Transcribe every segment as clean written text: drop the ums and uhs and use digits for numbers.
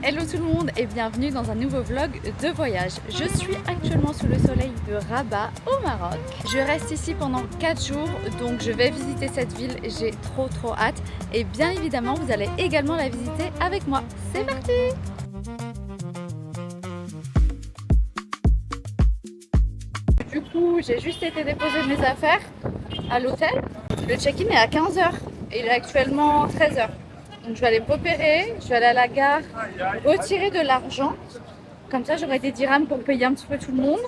Hello tout le monde et bienvenue dans un nouveau vlog de voyage. Je suis actuellement sous le soleil de Rabat au Maroc. Je reste ici pendant 4 jours, donc je vais visiter cette ville, j'ai trop hâte. Et bien évidemment, vous allez également la visiter avec moi. C'est parti! Du coup, j'ai juste été déposer mes affaires à l'hôtel. Le check-in est à 15h et il est actuellement 13h. Donc je vais aller me repérer, je vais aller à la gare, retirer de l'argent. Comme ça, j'aurai des dirhams pour payer un petit peu tout le monde.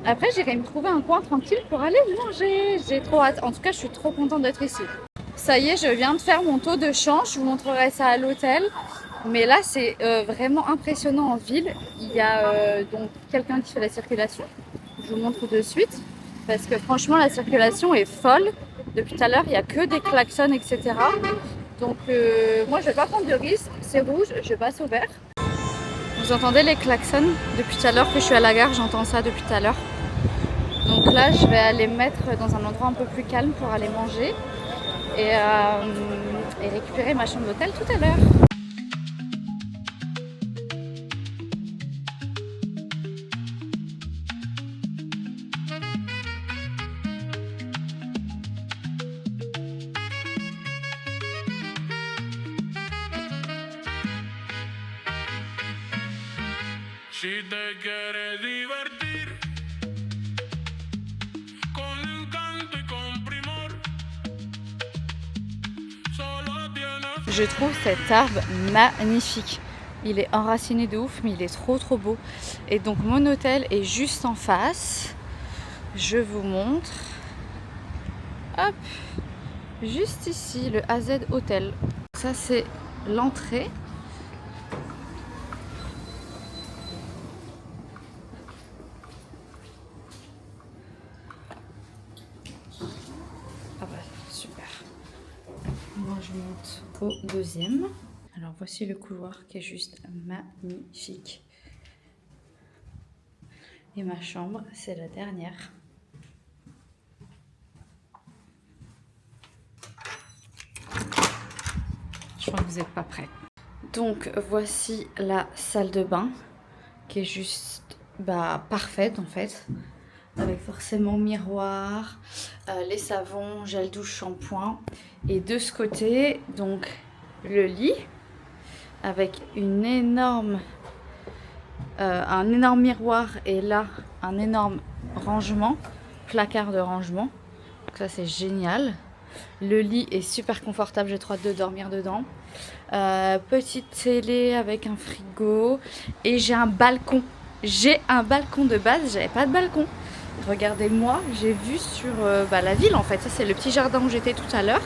Après, j'irai me trouver un coin tranquille pour aller manger. J'ai trop hâte. En tout cas, je suis trop contente d'être ici. Ça y est, je viens de faire mon taux de change. Je vous montrerai ça à l'hôtel. Mais là, c'est vraiment impressionnant en ville. Il y a donc quelqu'un qui fait la circulation. Je vous montre de suite. Parce que franchement, la circulation est folle. Depuis tout à l'heure, il n'y a que des klaxons, etc. Donc moi je vais pas prendre de risque, c'est rouge, je passe au vert. Vous entendez les klaxons depuis tout à l'heure que je suis à la gare, j'entends ça depuis tout à l'heure. Donc là je vais aller me mettre dans un endroit un peu plus calme pour aller manger et récupérer ma chambre d'hôtel tout à l'heure. Si te quieres divertir con encanto y con primor, solo tienes. Je trouve cet arbre magnifique. Il est enraciné de ouf, mais il est trop beau. Et donc mon hôtel est juste en face. Je vous montre. Hop, juste ici, le AZ Hotel. Ça c'est l'entrée. Ah bah super. Moi je monte au deuxième. Alors voici le couloir qui est juste magnifique. Et ma chambre, c'est la dernière. Je crois que vous n'êtes pas prêts. Donc voici la salle de bain qui est juste parfaite en fait. Avec forcément miroir, les savons, gel douche, shampoing. Et de ce côté, donc le lit avec un énorme miroir et là un énorme rangement, placard de rangement. Donc ça c'est génial. Le lit est super confortable, j'ai trop hâte de dormir dedans. Petite télé avec un frigo et j'ai un balcon. J'ai un balcon de base, j'avais pas de balcon. Regardez-moi, j'ai vu sur la ville en fait. Ça c'est le petit jardin où j'étais tout à l'heure.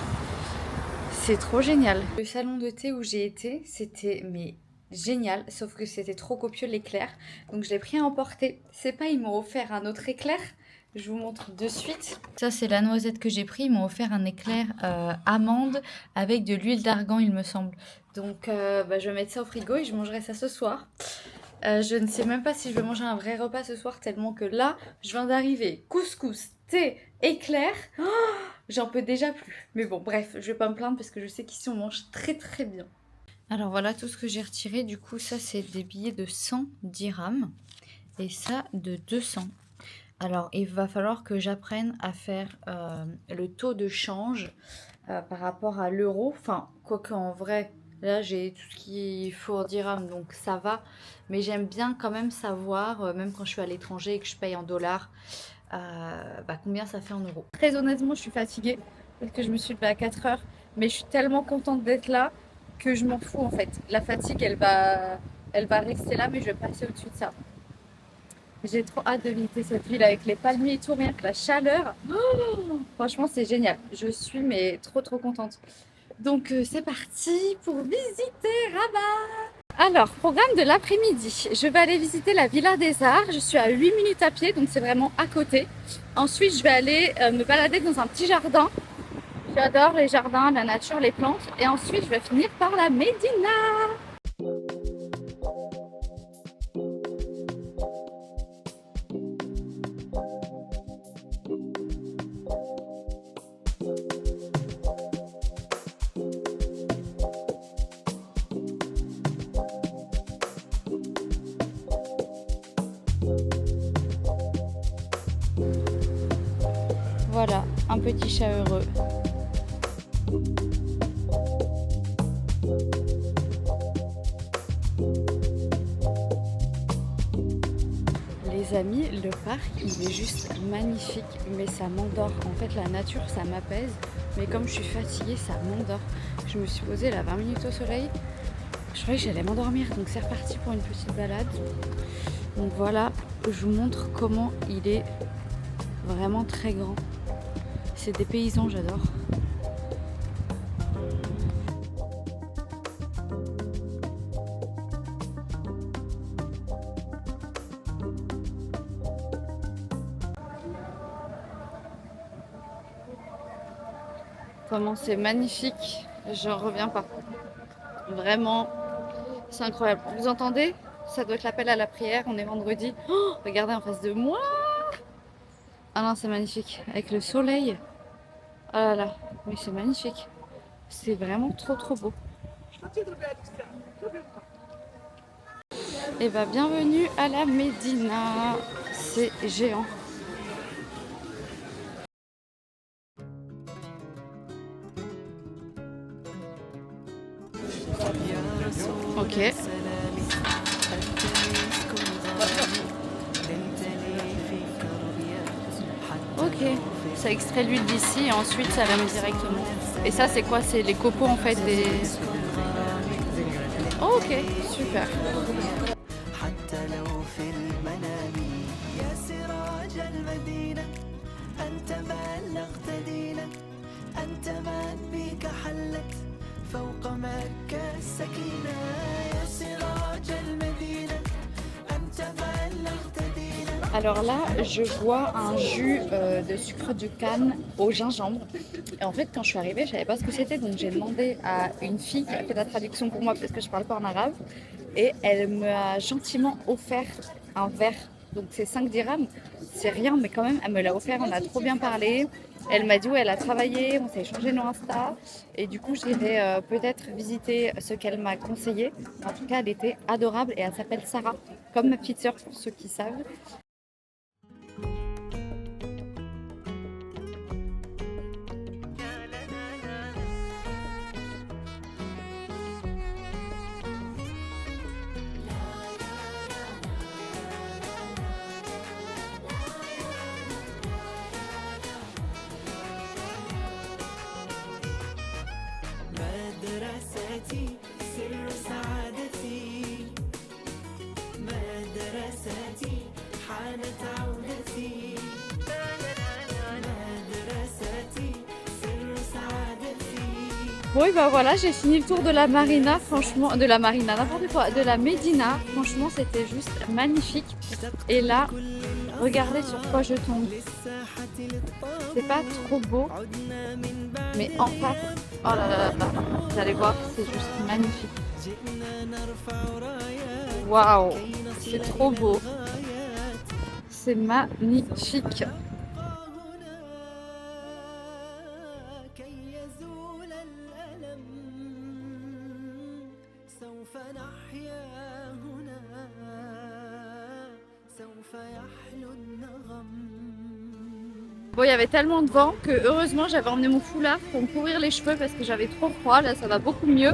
C'est trop génial. Le salon de thé où j'ai été, c'était génial, sauf que c'était trop copieux l'éclair. Donc je l'ai pris à emporter. C'est pas, ils m'ont offert un autre éclair. Je vous montre de suite. Ça c'est la noisette que j'ai pris. Ils m'ont offert un éclair amande avec de l'huile d'argan il me semble. Donc je vais mettre ça au frigo et je mangerai ça ce soir. Je ne sais même pas si je vais manger un vrai repas ce soir tellement que là, je viens d'arriver. Couscous, thé, éclair. Oh, j'en peux déjà plus. Mais bon, bref, je vais pas me plaindre parce que je sais qu'ici on mange très bien. Alors voilà tout ce que j'ai retiré. Du coup, ça c'est des billets de 100 dirhams et ça de 200. Alors, il va falloir que j'apprenne à faire le taux de change par rapport à l'euro. Enfin, quoique en vrai, là j'ai tout ce qu'il faut en dirhams, donc ça va. Mais j'aime bien quand même savoir, même quand je suis à l'étranger et que je paye en dollars, combien ça fait en euros. Très honnêtement, je suis fatiguée parce que je me suis levée à 4 heures. Mais je suis tellement contente d'être là que je m'en fous en fait. La fatigue, elle va rester là, mais je vais passer au-dessus de ça. J'ai trop hâte de visiter cette ville avec les palmiers et tout, rien que la chaleur. Oh, franchement, c'est génial. Je suis trop contente. Donc c'est parti pour visiter Rabat. Alors, programme de l'après-midi. Je vais aller visiter la Villa des Arts. Je suis à 8 minutes à pied, donc c'est vraiment à côté. Ensuite, je vais aller me balader dans un petit jardin. J'adore les jardins, la nature, les plantes. Et ensuite, je vais finir par la Médina. Voilà, un petit chat heureux. Les amis, le parc il est juste magnifique, mais ça m'endort. En fait, la nature ça m'apaise, mais comme je suis fatiguée, ça m'endort. Je me suis posée là 20 minutes au soleil. Je croyais que j'allais m'endormir, donc c'est reparti pour une petite balade. Donc voilà, je vous montre comment il est vraiment très grand. C'est des paysans, j'adore. Comment c'est magnifique, j'en reviens pas. Vraiment, c'est incroyable. Vous entendez? Ça doit être l'appel à la prière, on est vendredi. Oh, regardez en face de moi. Ah non, c'est magnifique. Avec le soleil. Ah là là, mais c'est magnifique. C'est vraiment trop beau. Et bah bienvenue à la Médina. C'est géant. Ok. Ok. Ça extrait l'huile d'ici et ensuite ça la met directement. Et ça c'est quoi? C'est les copeaux en fait des... Oh, ok, super. Alors là, je bois un jus de sucre de canne au gingembre. Et en fait, quand je suis arrivée, je savais pas ce que c'était, donc j'ai demandé à une fille qui a fait la traduction pour moi parce que je parle pas en arabe. Et elle m'a gentiment offert un verre. Donc c'est 5 dirhams, c'est rien, mais quand même, elle me l'a offert, on a trop bien parlé. Elle m'a dit où elle a travaillé, on s'est échangé nos Insta. Et du coup, j'irai peut-être visiter ce qu'elle m'a conseillé. En tout cas, elle était adorable et elle s'appelle Sarah, comme ma petite sœur pour ceux qui savent. Bon et bah voilà, j'ai fini le tour de la marina, franchement, de la marina, n'importe quoi, de la Médina, franchement c'était juste magnifique. Et là, regardez sur quoi je tombe. C'est pas trop beau, mais en face, oh là là là là, vous allez voir, c'est juste magnifique. Waouh, c'est trop beau, c'est magnifique. Bon, il y avait tellement de vent que heureusement j'avais emmené mon foulard pour me couvrir les cheveux parce que j'avais trop froid. Là ça va beaucoup mieux.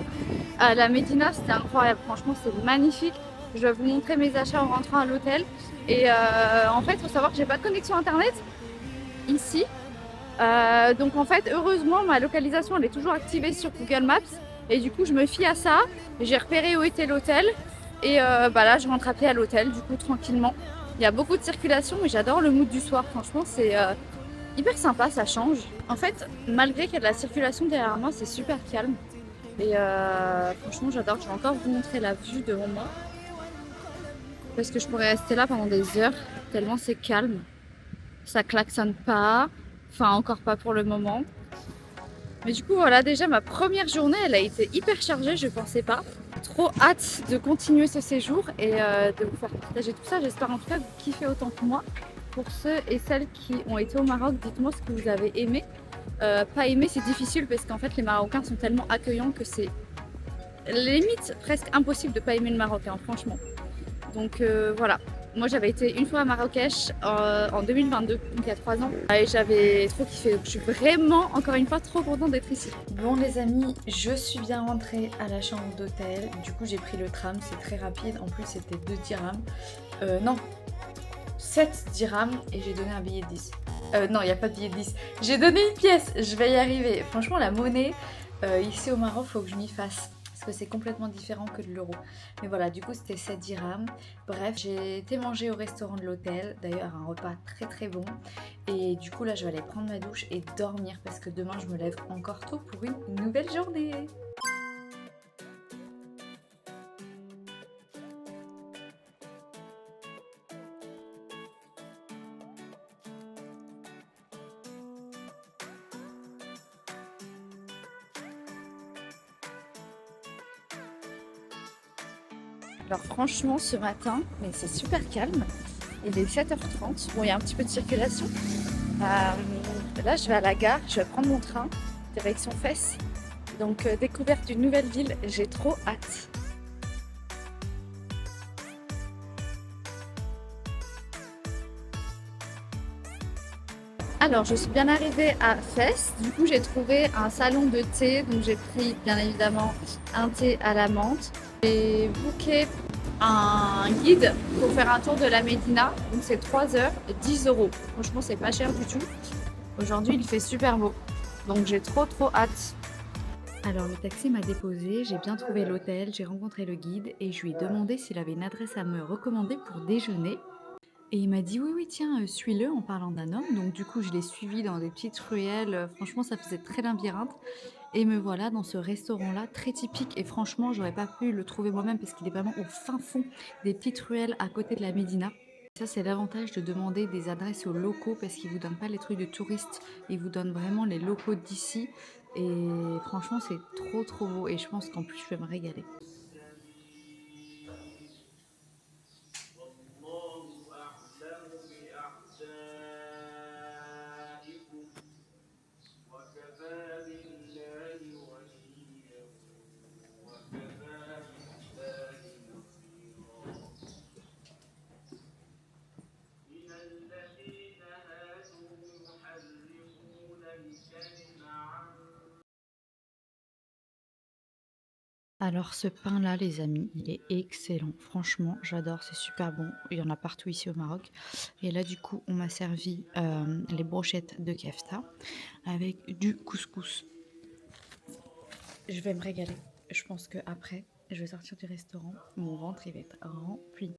La Médina c'était incroyable, franchement c'est magnifique. Je vais vous montrer mes achats en rentrant à l'hôtel. Et en fait il faut savoir que j'ai pas de connexion internet ici. Donc en fait heureusement ma localisation elle est toujours activée sur Google Maps. Et du coup je me fie à ça. J'ai repéré où était l'hôtel. Et bah là je rentre à pied à l'hôtel du coup tranquillement. Il y a beaucoup de circulation mais j'adore le mood du soir. Franchement c'est hyper sympa, ça change. En fait, malgré qu'il y a de la circulation derrière moi, c'est super calme. Et franchement, j'adore. Je vais encore vous montrer la vue devant moi. Parce que je pourrais rester là pendant des heures, tellement c'est calme. Ça klaxonne pas. Enfin, encore pas pour le moment. Mais du coup, voilà, déjà ma première journée, elle a été hyper chargée, je pensais pas. Trop hâte de continuer ce séjour et de vous faire partager tout ça. J'espère en tout cas que vous kiffez autant que moi. Pour ceux et celles qui ont été au Maroc, dites-moi ce que vous avez aimé. Pas aimé, c'est difficile parce qu'en fait les Marocains sont tellement accueillants que c'est limite presque impossible de pas aimer le Maroc, hein, franchement. Donc voilà, Moi j'avais été une fois à Marrakech en 2022, donc il y a 3 ans. Et j'avais trop kiffé, donc je suis vraiment encore une fois trop contente d'être ici. Bon les amis, je suis bien rentrée à la chambre d'hôtel. Du coup j'ai pris le tram, c'est très rapide. En plus c'était 2 dirhams. Non, 7 dirhams et j'ai donné un billet de 10. Non, il n'y a pas de billet de 10. J'ai donné une pièce, je vais y arriver. Franchement la monnaie, ici au Maroc, faut que je m'y fasse. Que c'est complètement différent que de l'euro. Mais voilà, du coup c'était 7 dirhams. Bref, j'ai été manger au restaurant de l'hôtel, d'ailleurs un repas très très bon. Et du coup là je vais aller prendre ma douche et dormir parce que demain je me lève encore tôt pour une nouvelle journée. Alors franchement ce matin, mais c'est super calme, il est 7h30, bon il y a un petit peu de circulation. Là je vais à la gare, je vais prendre mon train, direction Fès. Donc découverte d'une nouvelle ville, j'ai trop hâte. Alors je suis bien arrivée à Fès, du coup j'ai trouvé un salon de thé, donc j'ai pris bien évidemment un thé à la menthe. J'ai booké un guide pour faire un tour de la Médina, donc c'est 3 heures, 10 €. Franchement c'est pas cher du tout. Aujourd'hui il fait super beau, donc j'ai trop hâte. Alors le taxi m'a déposé, j'ai bien trouvé l'hôtel, j'ai rencontré le guide et je lui ai demandé s'il avait une adresse à me recommander pour déjeuner. Et il m'a dit oui tiens suis-le en parlant d'un homme, donc du coup je l'ai suivi dans des petites ruelles, franchement ça faisait très labyrinthe. Et me voilà dans ce restaurant-là, très typique. Et franchement, j'aurais pas pu le trouver moi-même parce qu'il est vraiment au fin fond des petites ruelles à côté de la Médina. Ça, c'est l'avantage de demander des adresses aux locaux parce qu'ils vous donnent pas les trucs de touristes. Ils vous donnent vraiment les locaux d'ici. Et franchement, c'est trop beau. Et je pense qu'en plus, je vais me régaler. Alors ce pain-là, les amis, il est excellent. Franchement, j'adore, c'est super bon. Il y en a partout ici au Maroc. Et là, du coup, on m'a servi les brochettes de kefta avec du couscous. Je vais me régaler. Je pense qu'après, je vais sortir du restaurant. Mon ventre, il va être rempli.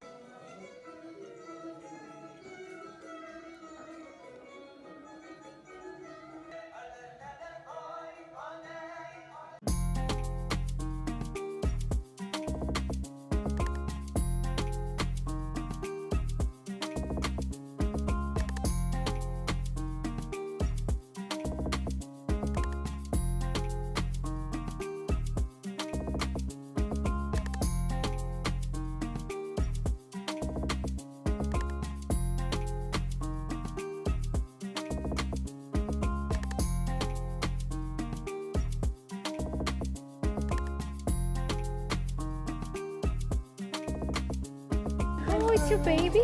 Oh, it's your baby?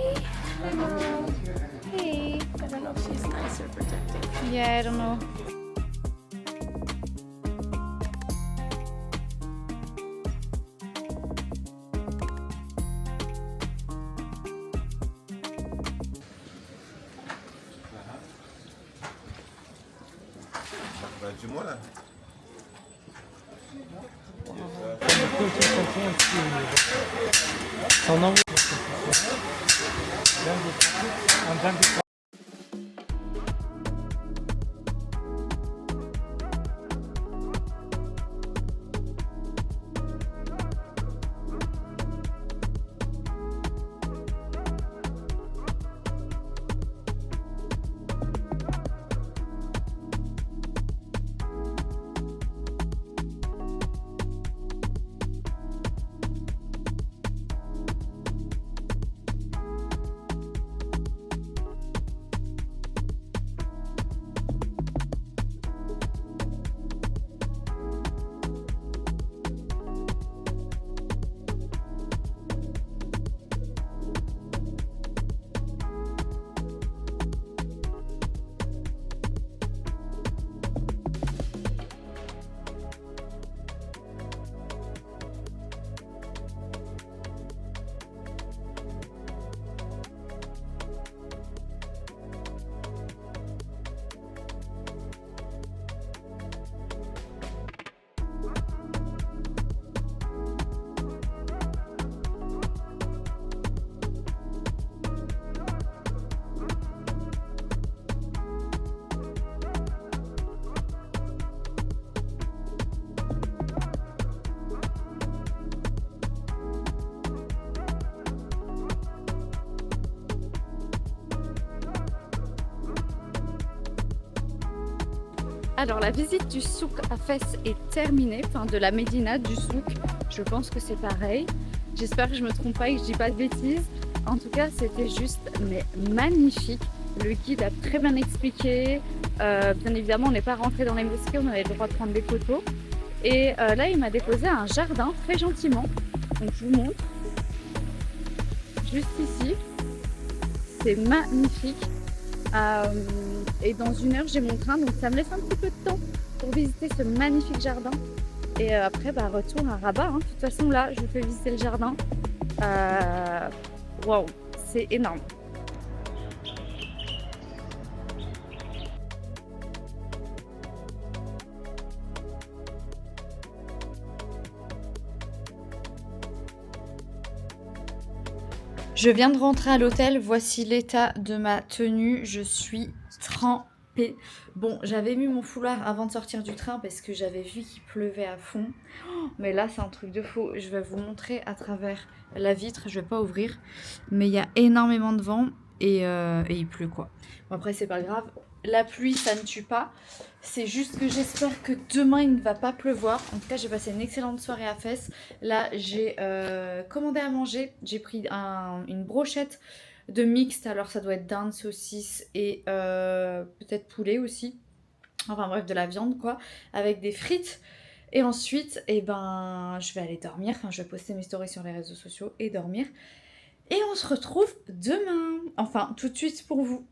Hey. I don't know if she's nice or protective. Yeah, I don't know. Bah, dis-moi là. Alors la visite du souk à Fès est terminée, enfin de la médina du souk, je pense que c'est pareil. J'espère que je me trompe pas et que je dis pas de bêtises. En tout cas, c'était juste mais magnifique. Le guide a très bien expliqué. Bien évidemment, on n'est pas rentré dans les mosquées, on avait le droit de prendre des photos. Et là, il m'a déposé un jardin très gentiment. Donc je vous montre. Juste ici. C'est magnifique. Et dans 1 heure, j'ai mon train, donc ça me laisse un petit peu de temps pour visiter ce magnifique jardin. Et après, retour à Rabat. Hein. De toute façon, là, je vous fais visiter le jardin. Waouh, c'est énorme. Je viens de rentrer à l'hôtel, voici l'état de ma tenue, je suis trempée. Bon, j'avais mis mon foulard avant de sortir du train parce que j'avais vu qu'il pleuvait à fond. Oh, mais là, c'est un truc de fou. Je vais vous montrer à travers la vitre, je vais pas ouvrir. Mais il y a énormément de vent et il pleut quoi. Bon, après, c'est pas grave. La pluie, ça ne tue pas. C'est juste que j'espère que demain, il ne va pas pleuvoir. En tout cas, j'ai passé une excellente soirée à Fès. Là, j'ai commandé à manger. J'ai pris une brochette de mixte. Alors, ça doit être dinde, saucisse et peut-être poulet aussi. Enfin bref, de la viande quoi. Avec des frites. Et ensuite, je vais aller dormir. Enfin, je vais poster mes stories sur les réseaux sociaux et dormir. Et on se retrouve demain. Enfin, tout de suite pour vous.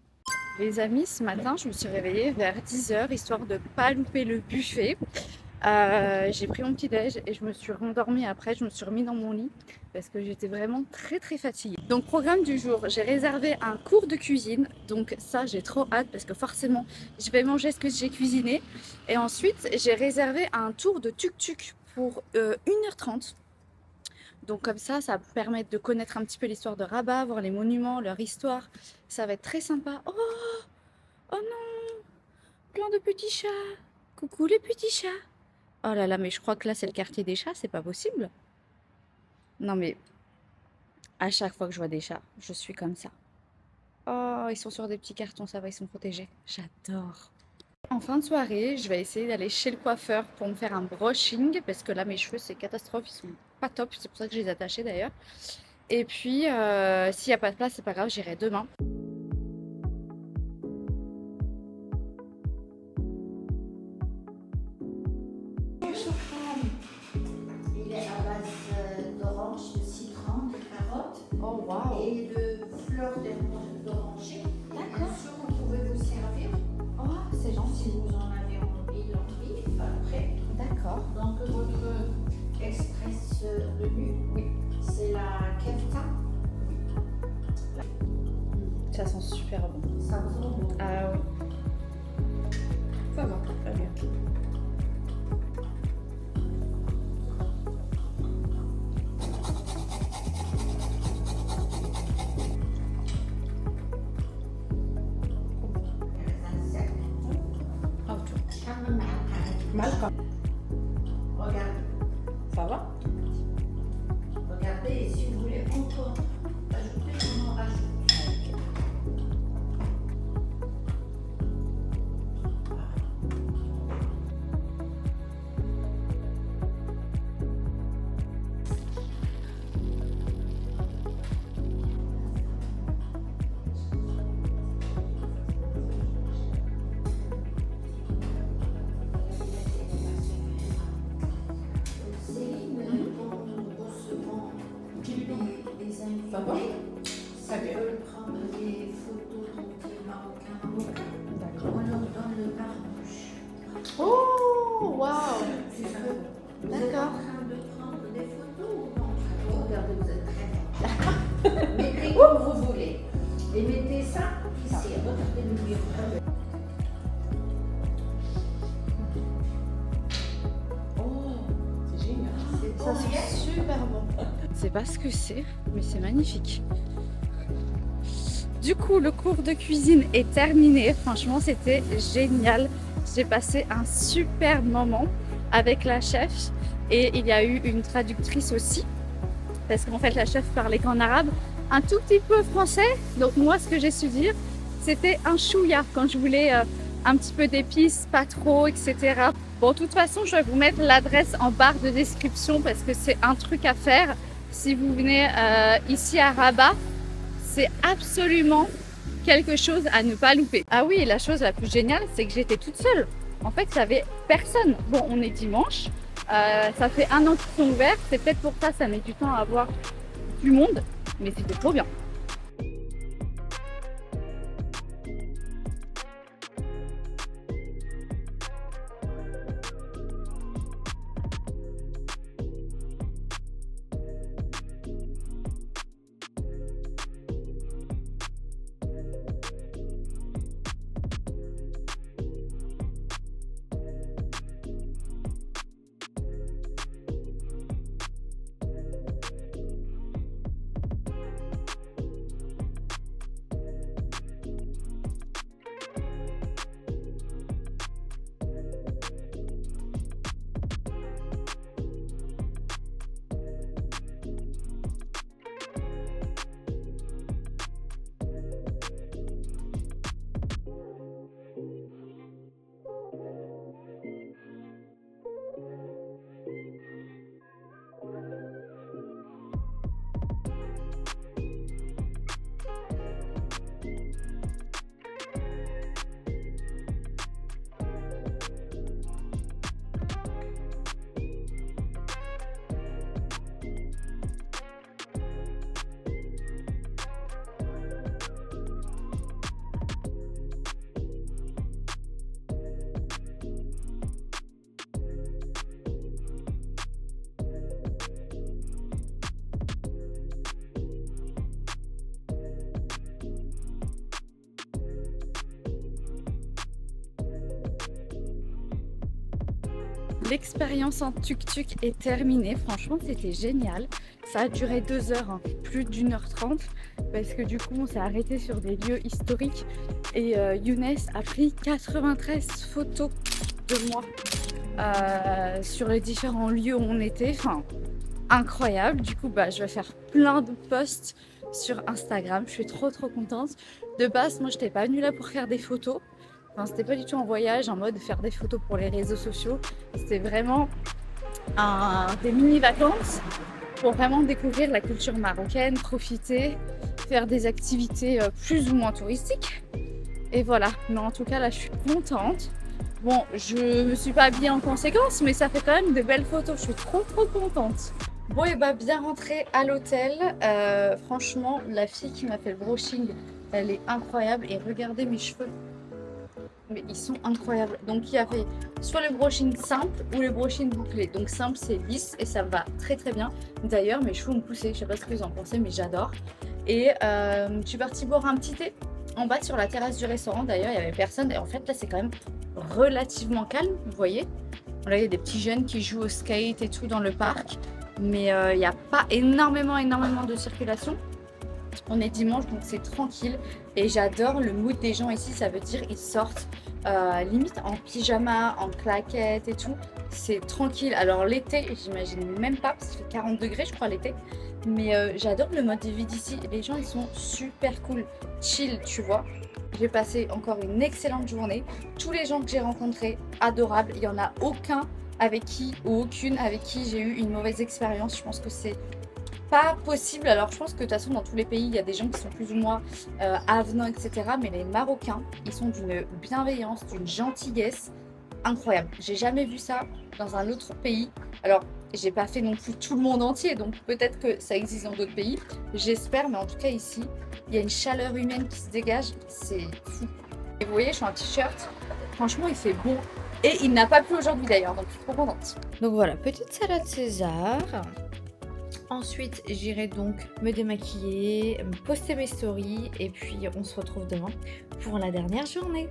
Les amis, ce matin, je me suis réveillée vers 10h, histoire de ne pas louper le buffet. J'ai pris mon petit déj et je me suis rendormie après, je me suis remis dans mon lit parce que j'étais vraiment très fatiguée. Donc programme du jour, j'ai réservé un cours de cuisine, donc ça j'ai trop hâte parce que forcément je vais manger ce que j'ai cuisiné. Et ensuite j'ai réservé un tour de tuk-tuk pour 1h30. Donc comme ça va me permettre de connaître un petit peu l'histoire de Rabat, voir les monuments, leur histoire. Ça va être très sympa. Oh non, plein de petits chats. Coucou les petits chats. Oh là là, mais je crois que là c'est le quartier des chats, c'est pas possible. Non mais, à chaque fois que je vois des chats, je suis comme ça. Oh, ils sont sur des petits cartons, ça va, ils sont protégés. J'adore. En fin de soirée, je vais essayer d'aller chez le coiffeur pour me faire un brushing parce que là mes cheveux c'est catastrophe, ils sont pas top, c'est pour ça que je les ai attachés d'ailleurs. Et puis s'il n'y a pas de place, c'est pas grave, j'irai demain. Il est à base d'orange, de citron, de carotte Oh waouh. et de fleurs d'oranger. D'accord. Bien sûr, on pouvait vous servir Oh, c'est si gentil. vous en avez envie, après. D'accord. Donc votre express menu, oui, c'est la kefta. Ça sent super bon. Ça vous en vaut. Ah oui. Ça va, très bien. Malcolm. Regardez, Ça va? regardez, et si vous voulez encore ajouter, on en rajoute. Céline, quand nous recevons les invités, Ça va? ça veut prendre des photos tranquillement aucun mot. D'accord. On leur donne le barnouche. Oh waouh. C'est ça. Vous êtes D'accord. en train de prendre des photos ou non? Regardez, vous êtes très bon. Mettez comme vous voulez. Et mettez ça ici. Regardez le mur. C'est génial. C'est Ça bon, sent yes. super bon. Je sais pas ce que c'est, mais c'est magnifique. Du coup, le cours de cuisine est terminé. Franchement, c'était génial. J'ai passé un super moment avec la chef et il y a eu une traductrice aussi. Parce qu'en fait, la chef parlait qu'en arabe, un tout petit peu français. Donc moi, ce que j'ai su dire, c'était un chouïa quand je voulais un petit peu d'épices, pas trop, etc. Bon, de toute façon, je vais vous mettre l'adresse en barre de description parce que c'est un truc à faire. Si vous venez ici à Rabat, c'est absolument quelque chose à ne pas louper. Ah oui, et la chose la plus géniale, c'est que j'étais toute seule. En fait, il n'y avait personne. Bon, on est dimanche. Ça fait 1 an qu'ils sont ouverts. C'est peut-être pour ça met du temps à avoir du monde. Mais c'était trop bien. L'expérience en tuk-tuk est terminée. Franchement, c'était génial. Ça a duré 2 heures, hein, plus d'1h30, parce que du coup, on s'est arrêté sur des lieux historiques et Younes a pris 93 photos de moi sur les différents lieux où on était. Enfin, incroyable. Du coup, je vais faire plein de posts sur Instagram. Je suis trop contente. De base, moi, je n'étais pas venue là pour faire des photos. Enfin, c'était pas du tout en voyage, en mode faire des photos pour les réseaux sociaux. C'était vraiment des mini-vacances pour vraiment découvrir la culture marocaine, profiter, faire des activités plus ou moins touristiques. Et voilà, mais en tout cas là je suis contente. Bon, je me suis pas habillée en conséquence, mais ça fait quand même de belles photos, je suis trop contente. Bon, et bien rentrée à l'hôtel. Franchement, la fille qui m'a fait le brushing, elle est incroyable. Et regardez mes cheveux. Mais ils sont incroyables. Donc il y avait soit le brushing simple ou le brushing bouclé. Donc simple c'est lisse et ça me va très bien. D'ailleurs mes cheveux ont poussé, je sais pas ce que vous en pensez mais j'adore. Et je suis partie boire un petit thé en bas sur la terrasse du restaurant. D'ailleurs il n'y avait personne et en fait là c'est quand même relativement calme, vous voyez. Là il y a des petits jeunes qui jouent au skate et tout dans le parc. Mais il n'y a pas énormément de circulation. On est dimanche donc c'est tranquille et j'adore le mood des gens ici, ça veut dire ils sortent limite en pyjama, en claquettes et tout, c'est tranquille. Alors l'été j'imagine même pas parce qu'il fait 40 degrés je crois l'été, mais j'adore le mode de vie d'ici, les gens ils sont super cool, chill tu vois. J'ai passé encore une excellente journée, tous les gens que j'ai rencontrés adorables, il n'y en a aucun avec qui ou aucune avec qui j'ai eu une mauvaise expérience, je pense que c'est pas possible. Alors je pense que de toute façon dans tous les pays il y a des gens qui sont plus ou moins avenants etc, mais les Marocains ils sont d'une bienveillance, d'une gentillesse incroyable. J'ai jamais vu ça dans un autre pays. Alors j'ai pas fait non plus tout le monde entier donc peut-être que ça existe dans d'autres pays, j'espère, mais en tout cas ici il y a une chaleur humaine qui se dégage, c'est fou. Et vous voyez je suis en t-shirt, franchement il fait beau et il n'a pas plu aujourd'hui d'ailleurs donc je suis trop contente. Donc voilà, petite salade César. Ensuite, j'irai donc me démaquiller, poster mes stories et puis on se retrouve demain pour la dernière journée.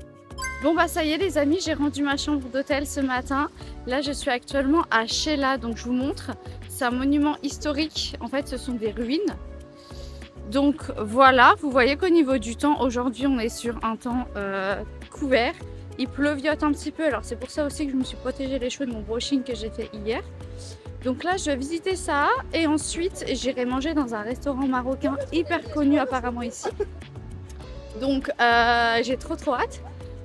Bon ça y est les amis, j'ai rendu ma chambre d'hôtel ce matin. Là je suis actuellement à Chella, donc je vous montre. C'est un monument historique, en fait ce sont des ruines. Donc voilà, vous voyez qu'au niveau du temps, aujourd'hui on est sur un temps couvert. Il pleuviote un petit peu, alors c'est pour ça aussi que je me suis protégé les cheveux de mon brushing que j'ai fait hier. Donc là je vais visiter ça et ensuite j'irai manger dans un restaurant marocain hyper connu apparemment ici. Donc j'ai trop hâte.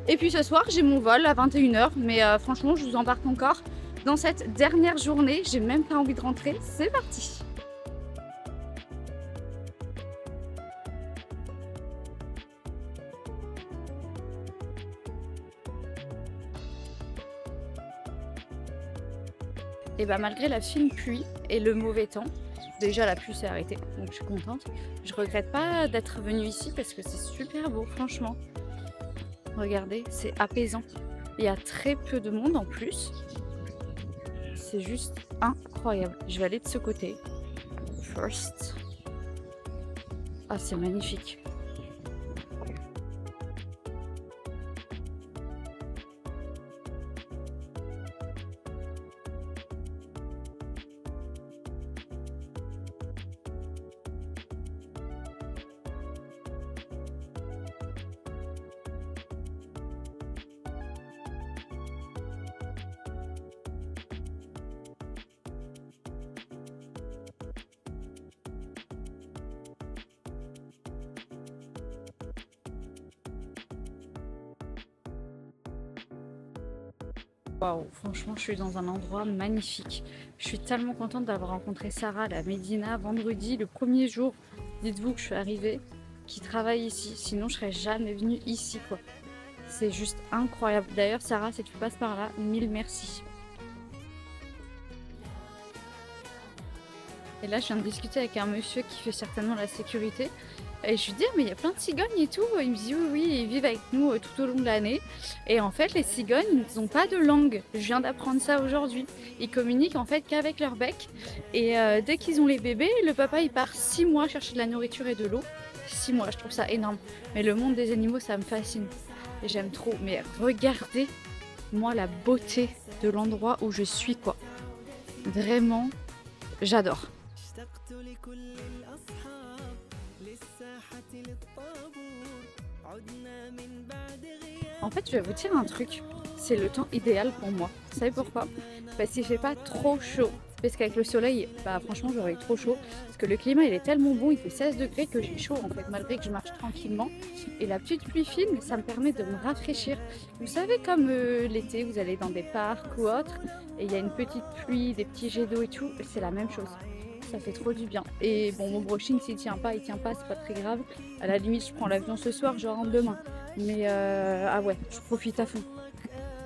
Et puis ce soir, j'ai mon vol à 21h, mais franchement, je vous embarque encore dans cette dernière journée. J'ai même pas envie de rentrer, c'est parti! Et bah malgré la fine pluie et le mauvais temps, déjà la pluie s'est arrêtée, donc je suis contente. Je regrette pas d'être venue ici parce que c'est super beau, franchement. Regardez, c'est apaisant. Il y a très peu de monde en plus. C'est juste incroyable. Je vais aller de ce côté. First. Ah, c'est magnifique. Waouh, franchement, je suis dans un endroit magnifique. Je suis tellement contente d'avoir rencontré Sarah, la Médina, vendredi, le premier jour, dites-vous que je suis arrivée, qui travaille ici. Sinon, je serais jamais venue ici, quoi. C'est juste incroyable. D'ailleurs, Sarah, si tu passes par là, mille merci. Et là, je viens de discuter avec un monsieur qui fait certainement la sécurité. Et je lui dis, mais il y a plein de cigognes et tout. Il me dit, oui, oui, ils vivent avec nous tout au long de l'année. Et en fait, les cigognes, ils n'ont pas de langue. Je viens d'apprendre ça aujourd'hui. Ils communiquent en fait qu'avec leur bec. Et dès qu'ils ont les bébés, le papa, il part 6 mois chercher de la nourriture et de l'eau. 6 mois, je trouve ça énorme. Mais le monde des animaux, ça me fascine. Et j'aime trop. Mais regardez, moi, la beauté de l'endroit où je suis, quoi. Vraiment, j'adore. En fait, je vais vous dire un truc, c'est le temps idéal pour moi. Vous savez pourquoi? Parce qu'il fait pas trop chaud. Parce qu'avec le soleil, bah franchement, j'aurais eu trop chaud. Parce que le climat, il est tellement bon, il fait 16 degrés que j'ai chaud en fait, malgré que je marche tranquillement. Et la petite pluie fine, ça me permet de me rafraîchir. Vous savez, comme l'été, vous allez dans des parcs ou autres, et il y a une petite pluie, des petits jets d'eau et tout, c'est la même chose. Ça fait trop du bien. Et bon, mon brushing, s'il tient pas, c'est pas très grave. À la limite, je prends l'avion ce soir, je rentre demain. Mais ah ouais, je profite à fond.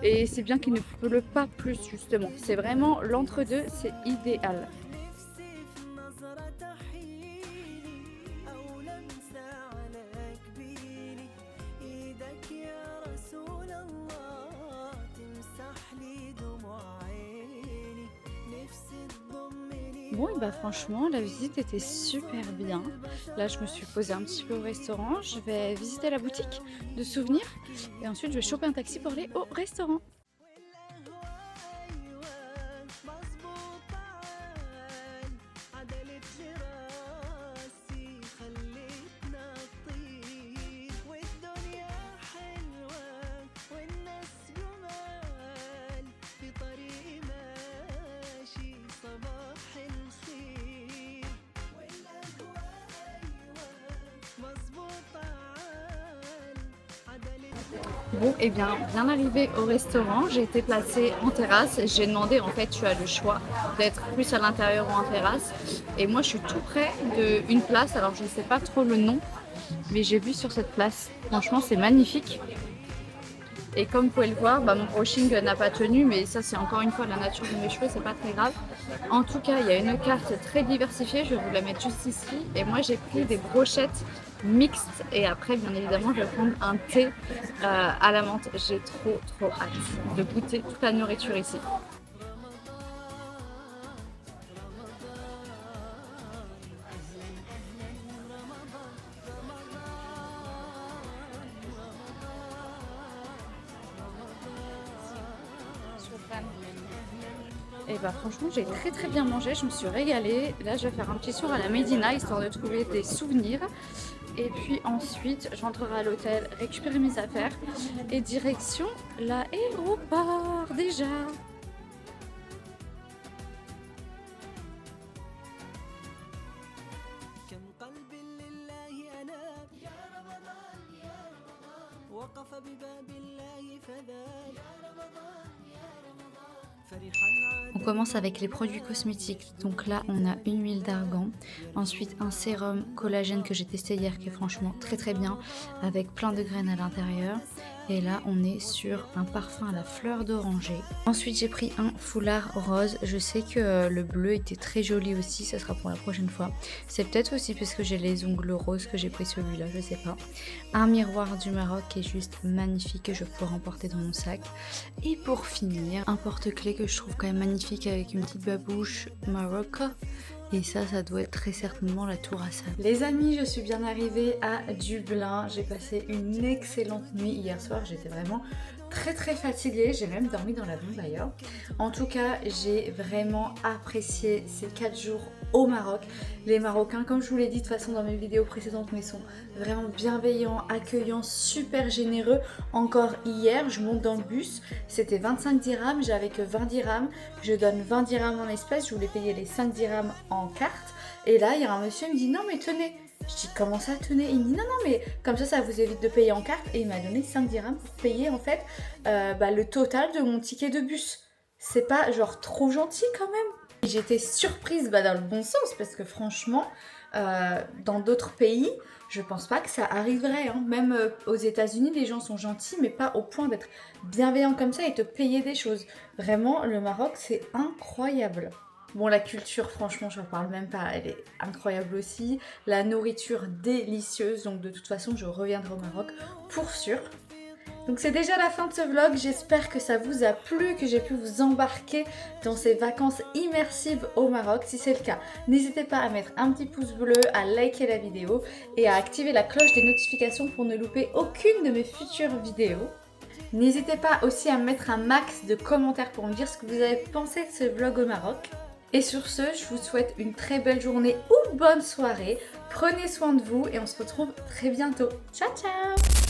Et c'est bien qu'il ne pleut pas plus, justement. C'est vraiment l'entre-deux, c'est idéal. Bon, et bah franchement, la visite était super bien. Là, je me suis posée un petit peu au restaurant. Je vais visiter la boutique de souvenirs. Et ensuite, je vais choper un taxi pour aller au restaurant. Bon, et bien arrivé au restaurant, j'ai été placée en terrasse. J'ai demandé, en fait, tu as le choix d'être plus à l'intérieur ou en terrasse. Et moi, je suis tout près d'une place, alors je ne sais pas trop le nom, mais j'ai vu sur cette place. Franchement, c'est magnifique. Et comme vous pouvez le voir, bah, mon brushing n'a pas tenu, mais ça, c'est encore une fois la nature de mes cheveux, c'est pas très grave. En tout cas, il y a une carte très diversifiée, je vais vous la mettre juste ici. Et moi, j'ai pris des brochettes mixtes et après, bien évidemment, je vais prendre un thé à la menthe. J'ai trop hâte de goûter toute la nourriture ici. Et bah franchement, j'ai très bien mangé, je me suis régalée. Là, je vais faire un petit tour à la Médina histoire de trouver des souvenirs. Et puis ensuite, je rentrerai à l'hôtel, récupérer mes affaires et direction l'aéroport déjà. وقف بباب On commence avec les produits cosmétiques. Donc là, on a une huile d'argan, ensuite un sérum collagène que j'ai testé hier qui est franchement très très bien avec plein de graines à l'intérieur. Et là, on est sur un parfum à la fleur d'oranger. Ensuite, j'ai pris un foulard rose. Je sais que le bleu était très joli aussi, ça sera pour la prochaine fois. C'est peut-être aussi parce que j'ai les ongles roses que j'ai pris celui-là, je sais pas. Un miroir du Maroc qui est juste magnifique que je peux emporter dans mon sac. Et pour finir, un porte-clés que je trouve quand même magnifique avec une petite babouche Maroc. Et ça doit être très certainement la tour Hassan. Les amis, je suis bien arrivée à Dublin. J'ai passé une excellente nuit hier soir. J'étais vraiment très fatiguée. J'ai même dormi dans l'avion d'ailleurs. En tout cas, j'ai vraiment apprécié ces 4 jours au Maroc. Les Marocains, comme je vous l'ai dit de toute façon dans mes vidéos précédentes, mais ils sont vraiment bienveillants, accueillants, super généreux. Encore hier, je monte dans le bus, c'était 25 dirhams, j'avais que 20 dirhams. Je donne 20 dirhams en espèces, je voulais payer les 5 dirhams en carte. Et là, il y a un monsieur qui me dit non mais tenez. Je dis comment ça tenez? Il me dit non mais comme ça vous évite de payer en carte. Et il m'a donné 5 dirhams pour payer en fait le total de mon ticket de bus. C'est pas genre trop gentil quand même? J'étais surprise dans le bon sens parce que franchement dans d'autres pays je pense pas que ça arriverait hein. Même aux États-Unis les gens sont gentils mais pas au point d'être bienveillants comme ça et te payer des choses. Vraiment le Maroc c'est incroyable. Bon, la culture, franchement, je ne parle même pas, elle est incroyable aussi. La nourriture délicieuse, donc de toute façon, je reviendrai au Maroc pour sûr. Donc c'est déjà la fin de ce vlog, j'espère que ça vous a plu, que j'ai pu vous embarquer dans ces vacances immersives au Maroc. Si c'est le cas, n'hésitez pas à mettre un petit pouce bleu, à liker la vidéo et à activer la cloche des notifications pour ne louper aucune de mes futures vidéos. N'hésitez pas aussi à mettre un max de commentaires pour me dire ce que vous avez pensé de ce vlog au Maroc. Et sur ce, je vous souhaite une très belle journée ou bonne soirée. Prenez soin de vous et on se retrouve très bientôt. Ciao ciao!